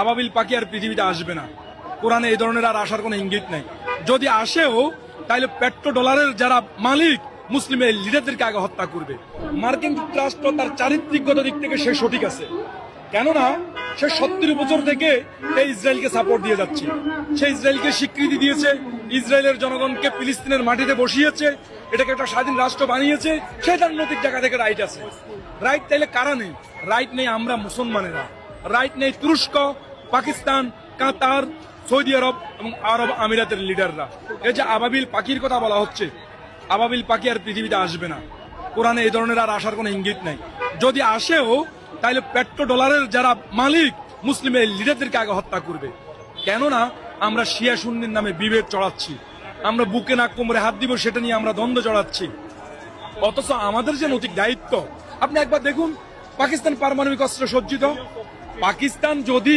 আবাবিল পাখি আর পৃথিবীতে আসবে না। কোরআনে এই ধরনের আর আসার কোনো ইঙ্গিত নাই। যদি আসেও তাহলে পেট্রো ডলারের যারা মালিক মুসলিম এই লিডারদেরকে আগে হত্যা করবে। মার্কিন যুক্তরাষ্ট্র তার চারিত্রিকগত দিক থেকে সে সঠিক আছে, কেননা সে 70 বছর থেকে এই ইসরায়েলকে সাপোর্ট দিয়ে যাচ্ছে। সে ইসরায়েলকে স্বীকৃতি দিয়েছে, ইসরায়েলের জনগণকে ফিলিস্তিনের মাটিতে বসিয়েছে, এটাকে একটা স্বাধীন রাষ্ট্র বানিয়েছে। সে তার নৈতিক জায়গা থেকে রাইট আছে। রাইট তাইলে কারা নেই? রাইট নেই আমরা মুসলমানেরা, রাইট নেই তুরস্ক, পাকিস্তান, কাতার, সৌদি আরব এবং আরব আমিরাতের লিডাররা। এই যে আবাবিল পাখির কথা বলা হচ্ছে, আবাবিল পাখি আর পৃথিবীতে আসবে না। কোরআনে এই ধরনের আর আসার কোনো ইঙ্গিত নাই। যদি আসেও তাহলে পেট্রো ডলারের যারা মালিক মুসলিম এই লিডারদেরকে আগে হত্যা করবে। কেননা আমরা শিয়া সুন্নির নামে বিভেদ চড়াচ্ছি, আমরা বুকে নাক কোমরে হাত দিব সেটা নিয়ে আমরা দ্বন্দ্ব চড়াচ্ছি। অথচ আমাদের যে নৈতিক দায়িত্ব, আপনি একবার দেখুন পাকিস্তান পারমাণবিক অস্ত্র সজ্জিত। পাকিস্তান যদি